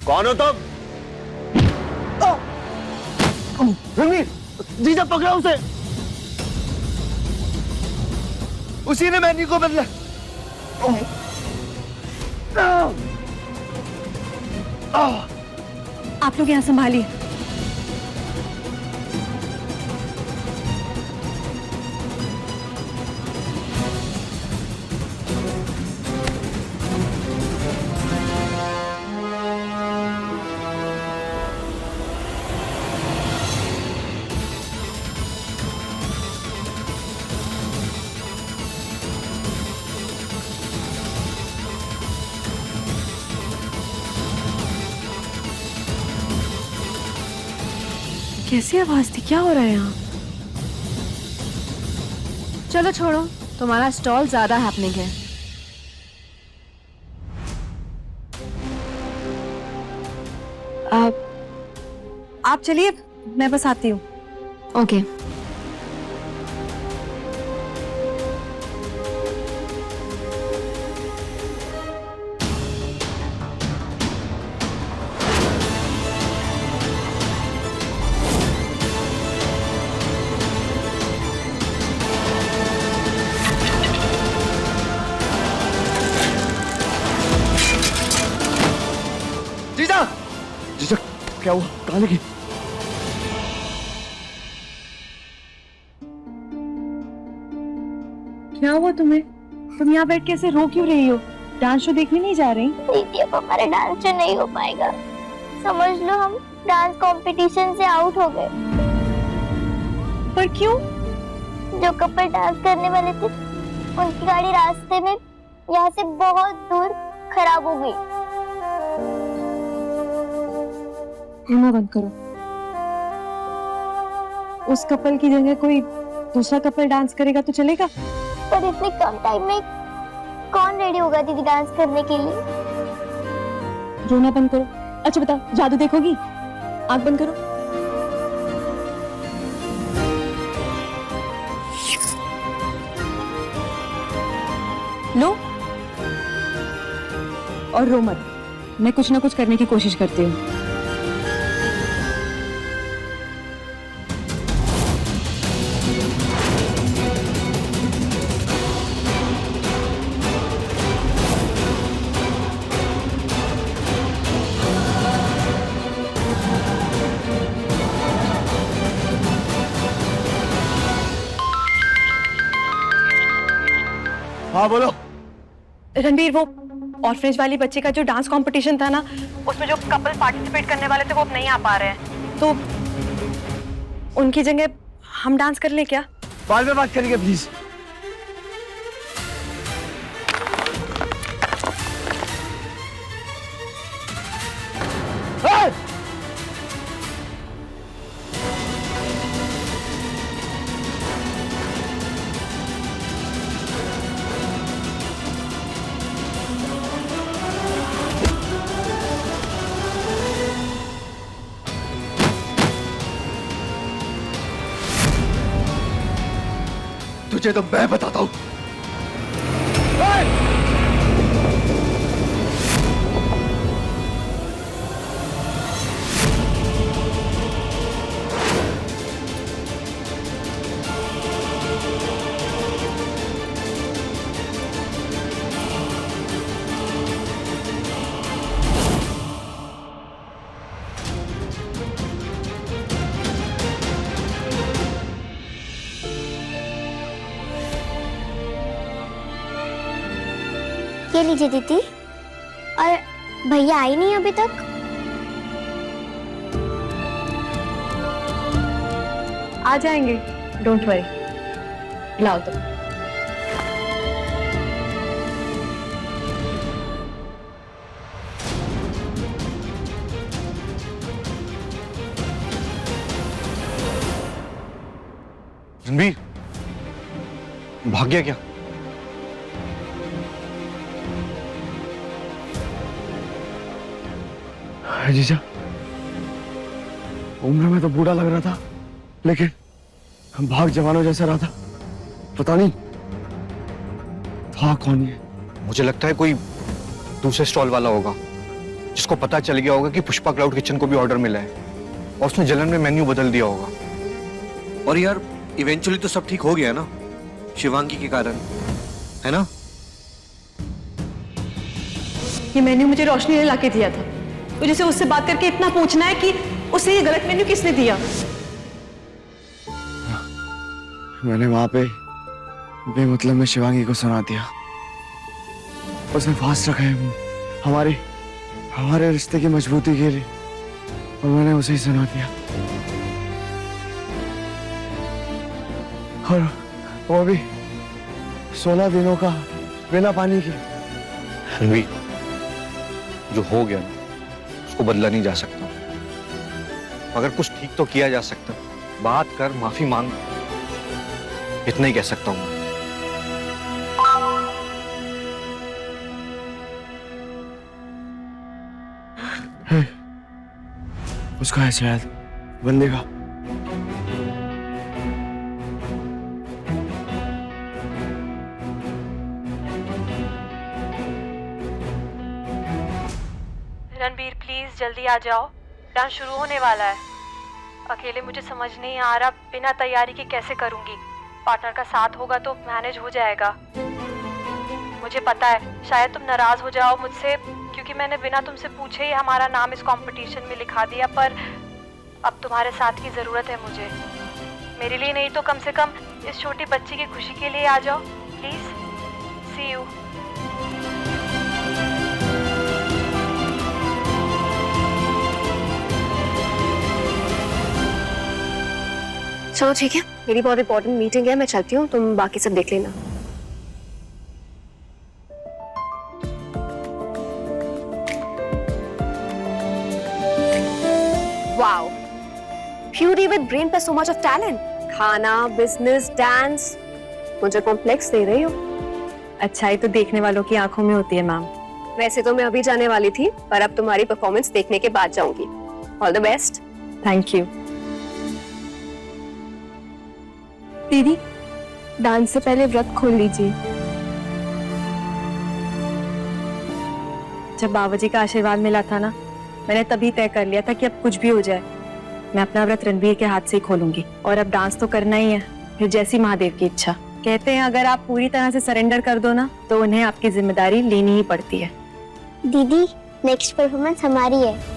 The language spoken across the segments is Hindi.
कौन हो तुम? रणवीर, जीजा पकड़ा उसे। उसी ने मैनी को बदला। आप लोग यहाँ संभालिए। कैसी आवाज थी? क्या हो रहा है यहाँ? चलो छोड़ो, तुम्हारा स्टॉल ज्यादा हैपनिंग है। आप चलिए, मैं बस आती हूँ। ओके। जीजा, जीजा क्या हुआ? कहाँ लगी? क्या हुआ तुम्हें? तुम यहाँ बैठ के ऐसे रो क्यों रही हो? डांस शो देखने नहीं जा रही? दीदी अब हमारा डांस शो नहीं हो पाएगा। समझ लो हम डांस कंपटीशन से आउट हो गए। पर क्यों? जो कपल डांस करने वाले थे उनकी गाड़ी रास्ते में यहाँ से बहुत दूर खराब हो गई। रोना बंद करो। उस कपल की जगह कोई दूसरा कपल डांस करेगा तो चलेगा? पर इतने कम टाइम में कौन रेडी होगा दीदी डांस करने के लिए? रोना बंद करो। अच्छा बताओ, जादू देखोगी? आंख बंद करो। लो और रो मत। मैं कुछ ना कुछ करने की कोशिश करती हूँ। हाँ बोलो। रणबीर, वो ऑर्फनेज वाली बच्ची का जो डांस कंपटीशन था ना, उसमें जो कपल पार्टिसिपेट करने वाले थे वो अब नहीं आ पा रहे हैं, तो उनकी जगह हम डांस कर लें क्या? बाद में बात करेंगे प्लीज। तुझे तो मैं बताता हूं। ये लीजिए दीदी। और भैया आई नहीं अभी तक? आ जाएंगे, डोंट वरी। लाओ तो। रणबीर, भाग गया क्या? जीजा, उम्र में तो बूढ़ा लग रहा था, लेकिन भाग जवानों जैसा रहा था। पता नहीं था कौन ये। मुझे लगता है कोई दूसरे स्टॉल वाला होगा जिसको पता चल गया होगा कि पुष्पा क्लाउड किचन को भी ऑर्डर मिला है और उसने जलन में मेन्यू बदल दिया होगा। और यार इवेंचुअली तो सब ठीक हो गया ना, शिवांगी के कारण, है ना? ये मेन्यू मुझे रोशनी ने लाके दिया था, तो जैसे उससे बात करके इतना पूछना है कि उसे ये गलत मेन्यू किसने दिया। मैंने वहां पे बेमतलब में शिवांगी को सुना दिया। उसने फास्ट रखा है हमारे रिश्ते की मजबूती के लिए, और मैंने उसे ही सुना दिया। और वो भी 16 दिनों का बिना पानी के। रणवीर, जो हो गया ना उसको बदला नहीं जा सकता, मगर कुछ ठीक तो किया जा सकता। बात कर, माफी मांग, इतना ही कह सकता हूं। उसका है शायद बंदे का। रणबीर प्लीज जल्दी आ जाओ, डांस शुरू होने वाला है। अकेले मुझे समझ नहीं आ रहा बिना तैयारी के कैसे करूंगी। पार्टनर का साथ होगा तो मैनेज हो जाएगा। मुझे पता है शायद तुम नाराज हो जाओ मुझसे, क्योंकि मैंने बिना तुमसे पूछे ही हमारा नाम इस कंपटीशन में लिखा दिया, पर अब तुम्हारे साथ की जरूरत है मुझे। मेरे लिए नहीं तो कम से कम इस छोटी बच्ची की खुशी के लिए आ जाओ प्लीज। C you. चलो ठीक है, मेरी बहुत इंपॉर्टेंट मीटिंग है, मैं चलती हूँ, तुम बाकी सब देख लेना। वाओ, प्यूरी विद ब्रेन पे सो मच ऑफ टैलेंट। खाना, बिजनेस, डांस, मुझे कॉम्प्लेक्स दे रही हो। अच्छाई तो देखने वालों की आंखों में होती है मैम। वैसे तो मैं अभी जाने वाली थी, पर अब तुम्हारी परफॉर्मेंस देखने के बाद जाऊंगी। All the best. Thank you. दीदी, डांस से पहले व्रत खोल लीजिए। जब बाबा जी का आशीर्वाद मिला था ना, मैंने तभी तय कर लिया था कि अब कुछ भी हो जाए मैं अपना व्रत रणबीर के हाथ से ही खोलूंगी। और अब डांस तो करना ही है, फिर जैसी महादेव की इच्छा। कहते हैं अगर आप पूरी तरह से सरेंडर कर दो ना, तो उन्हें आपकी जिम्मेदारी लेनी ही पड़ती है। दीदी, नेक्स्ट परफॉर्मेंस हमारी है।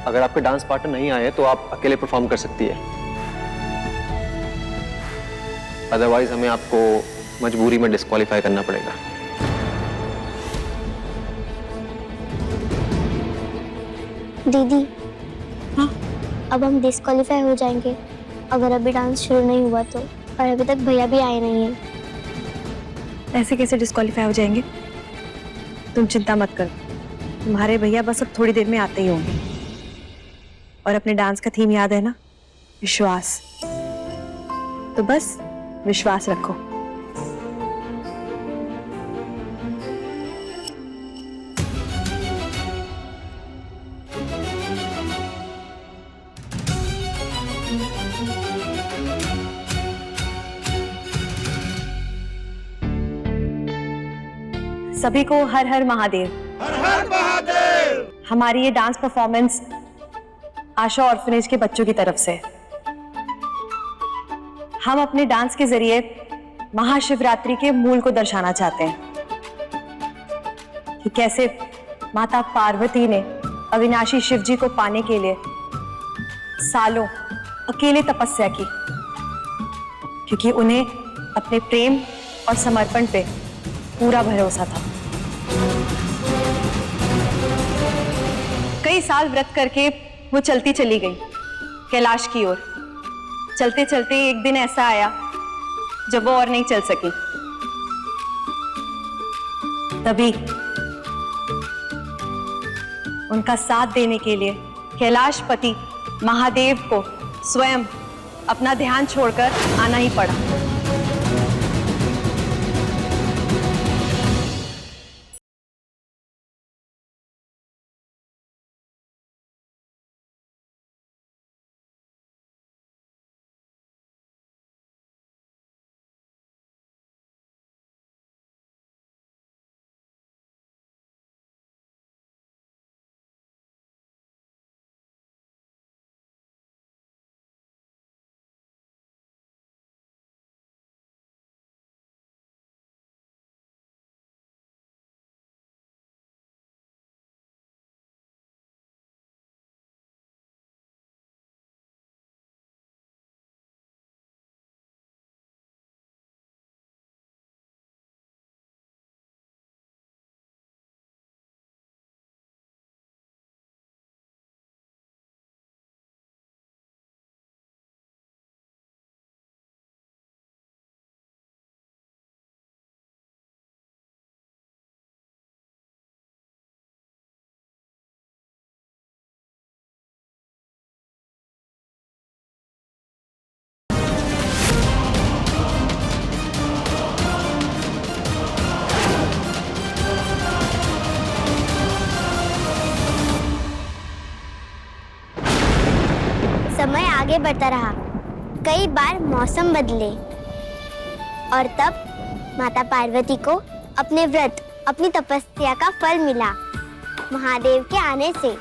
अगर आपके डांस पार्टनर नहीं आए तो आप अकेले परफॉर्म कर सकती है, अदरवाइज हमें आपको मजबूरी में डिस्क्वालीफाई करना पड़ेगा। दीदी, हाँ? अब हम डिस्क्वालीफाई हो जाएंगे अगर अभी डांस शुरू नहीं हुआ तो, और अभी तक भैया भी आए नहीं हैं। ऐसे कैसे डिस्क्वालीफाई हो जाएंगे? तुम चिंता मत करो, तुम्हारे भैया बस अब थोड़ी देर में आते ही होंगे। और अपने डांस का थीम याद है ना, विश्वास। तो बस विश्वास रखो। सभी को हर हर महादेव। हर हर महादेव। हमारी ये डांस परफॉर्मेंस आशा ऑर्फनेज के बच्चों की तरफ से। हम अपने डांस के जरिए महाशिवरात्रि के मूल को दर्शाना चाहते हैं कि कैसे माता पार्वती ने अविनाशी शिव जी को पाने के लिए सालों अकेले तपस्या की, क्योंकि उन्हें अपने प्रेम और समर्पण पे पूरा भरोसा था। कई साल व्रत करके वो चलती चली गई कैलाश की ओर। चलते चलते एक दिन ऐसा आया जब वो और नहीं चल सकी। तभी उनका साथ देने के लिए कैलाशपति महादेव को स्वयं अपना ध्यान छोड़कर आना ही पड़ा। समय आगे बढ़ता रहा, कई बार मौसम बदले और तब माता पार्वती को अपने व्रत, अपनी तपस्या का फल मिला महादेव के आने से।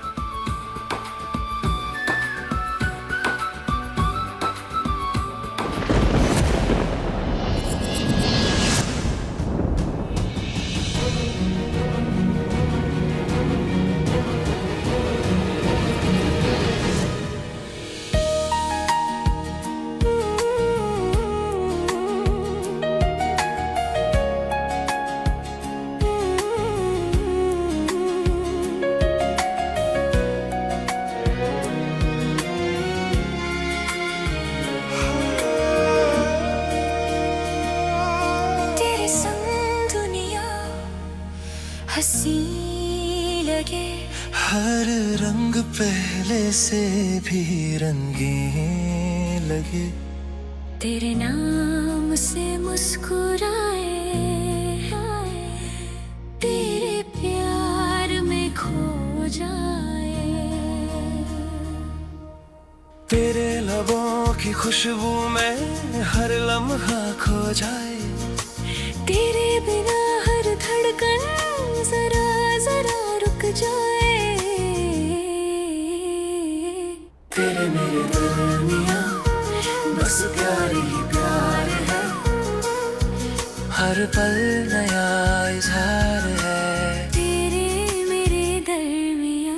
हंसी लगे, हर रंग पहले से भी रंगीन लगे, तेरे नाम से मुस्कुराए, तेरे प्यार में खो जाए, तेरे लबों की खुशबू में हर लम्हा खो जाए, तेरे बिना हर धड़कन जरा जरा रुक जाए, तेरे मेरे दरमियां बस प्यार ही प्यार है, हर पल नया इज़हार है, तेरे मेरे दरमियां।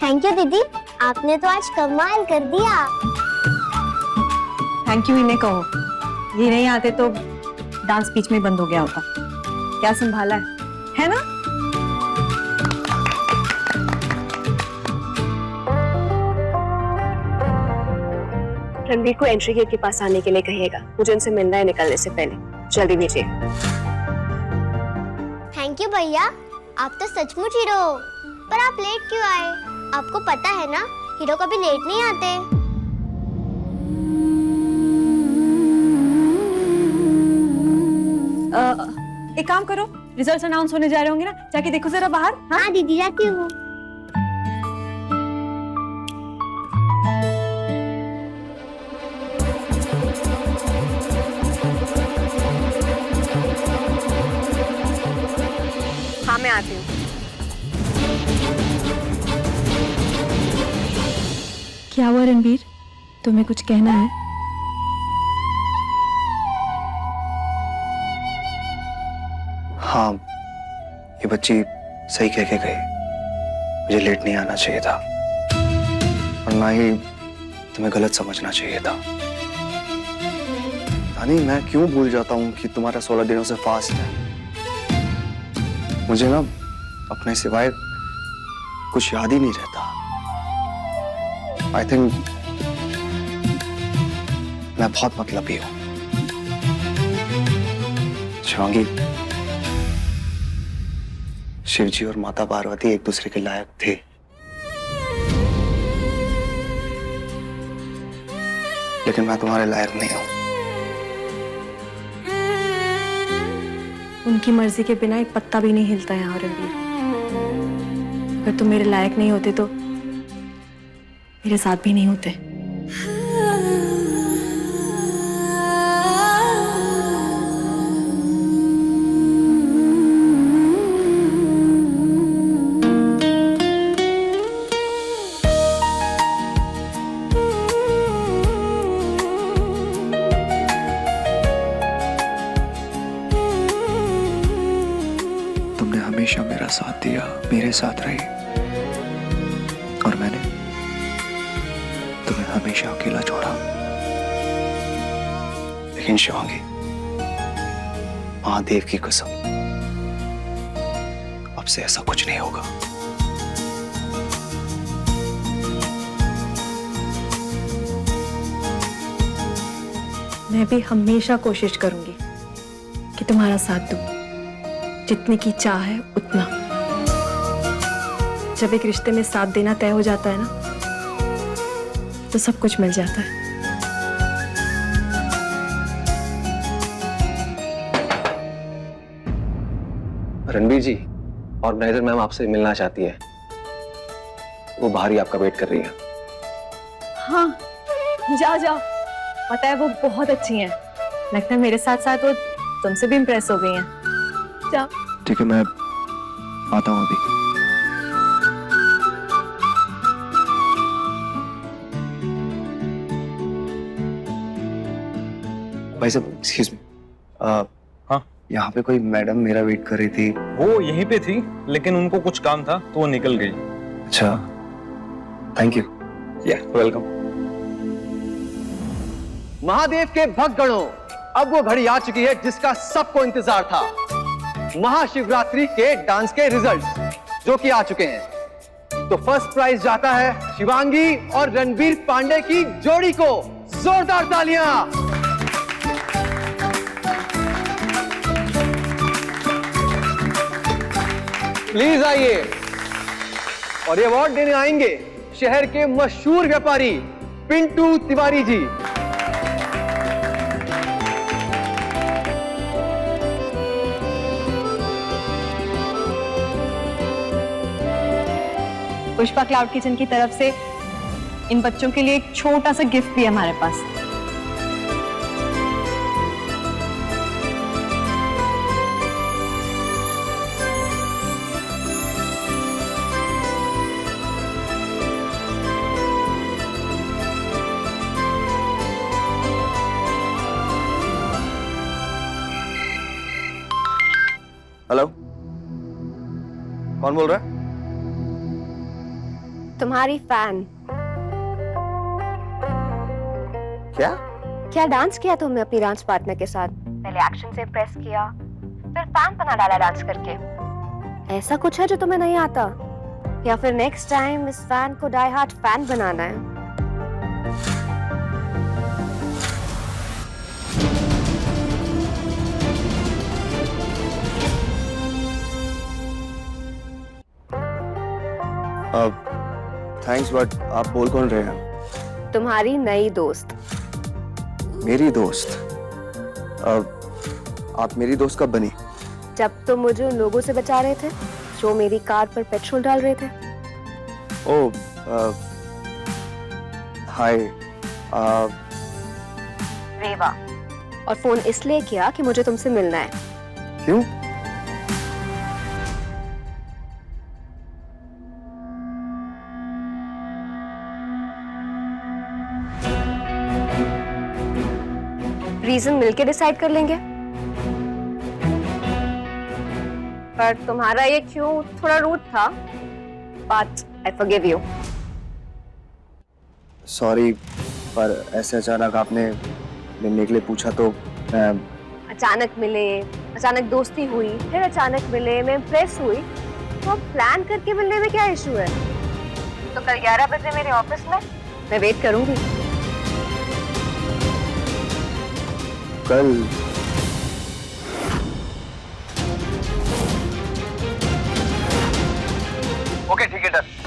थैंक यू दीदी, आपने तो आज कमाल कर दिया। थैंक यू इन्हें कहो, ये नहीं आते तो डांस बीच में बंद हो गया होता। क्या संभाला है ना? रणबीर को एंट्री गेट के पास आने के लिए कहिएगा, मुझे उनसे मिलना है निकलने से पहले। जल्दी भेजिए। थैंक यू भैया, आप तो सचमुच हीरो हो। पर आप लेट क्यों आए? आपको पता है ना, हीरो कभी लेट नहीं आते। एक काम करो, रिजल्ट्स अनाउंस होने जा रहे होंगे ना, जाके देखो जरा बाहर। हाँ दीदी, जाती हूँ। हाँ मैं आती हूँ। क्या हुआ रणबीर, तुम्हें कुछ कहना है? हाँ, ये बच्ची सही कह के गई, मुझे लेट नहीं आना चाहिए था। ना ही तुम्हें गलत समझना चाहिए था। नहीं, मैं क्यों भूल जाता हूँ कि तुम्हारा 16 दिनों से फास्ट है। मुझे ना अपने सिवाय कुछ याद ही नहीं रहता। आई थिंक मैं बहुत मतलबी हूँ। शिवांगी, शिवजी और माता पार्वती एक दूसरे के लायक थे, लेकिन मैं तुम्हारे लायक नहीं हूं। उनकी मर्जी के बिना एक पत्ता भी नहीं हिलता यहाँ रणबीर। अगर तुम मेरे लायक नहीं होते तो मेरे साथ भी नहीं होते। तुमने हमेशा मेरा साथ दिया, मेरे साथ रही, और मैंने तुम्हें हमेशा अकेला छोड़ा। लेकिन शिवांगी, महादेव की कसम, अब से ऐसा कुछ नहीं होगा। मैं भी हमेशा कोशिश करूंगी कि तुम्हारा साथ दूं, जितने की चाह है उतना। जब एक रिश्ते में साथ देना तय हो जाता है ना, तो सब कुछ मिल जाता है। रणबीर जी, ऑर्गेनाइजर मैम आपसे मिलना चाहती है। वो बाहर ही आपका वेट कर रही है। हाँ, जाओ जाओ। पता है वो बहुत अच्छी हैं। लगता है मेरे साथ साथ वो तुमसे भी इम्प्रेस हो गई हैं। जाओ। ठीक है, मैं आता हूँ अभी। भाई साहब, एक्सक्यूज मी। हाँ? यहाँ पे कोई मैडम मेरा वेट कर रही थी। वो यहीं पे थी, लेकिन उनको कुछ काम था तो वो निकल गई। अच्छा, थैंक यू। वेलकम। महादेव के भक्तगणों, अब वो घड़ी आ चुकी है जिसका सबको इंतजार था। महाशिवरात्रि के डांस के रिजल्ट्स जो कि आ चुके हैं। तो फर्स्ट प्राइज जाता है शिवांगी और रणबीर पांडे की जोड़ी को। जोरदार तालियां। प्लीज आइए। और ये अवार्ड देने आएंगे शहर के मशहूर व्यापारी पिंटू तिवारी जी। पुष्पा क्लाउड किचन की तरफ से इन बच्चों के लिए एक छोटा सा गिफ्ट भी है हमारे पास। हेलो, कौन बोल रहा है? तुम्हारी फैन। क्या डांस किया तुमने अपनी डांस पार्टनर के साथ? पहले एक्शन से इम्प्रेस किया, फिर फैन बना डाला डांस करके। ऐसा कुछ है जो तुम्हें नहीं आता, या फिर नेक्स्ट टाइम इस फैन को डाई हार्ट फैन बनाना है? थैंक्स, बट आप बोल कौन रहे हैं? तुम्हारी नई दोस्त। मेरी दोस्त? आप मेरी दोस्त कब बनी? जब तुम मुझे उन लोगों से बचा रहे थे जो मेरी कार पर पेट्रोल डाल रहे थे। ओह, हाय। रेवा। और फोन इसलिए किया कि मुझे तुमसे मिलना है। क्यों? रीजन मिलके डिसाइड कर लेंगे। पर तुम्हारा ये क्यों थोड़ा रूड था, but I forgive you. Sorry, पर ऐसे अचानक आपने मिलने के लिए पूछा तो मैं अचानक मिले, अचानक दोस्ती हुई, फिर अचानक मिले, मैं इम्प्रेस हुई। तो अब प्लान करके मिलने में क्या इशू है? तो कल 11 बजे मेरे ऑफिस में मैं वेट करूंगी। कल ओके ठीक है डन।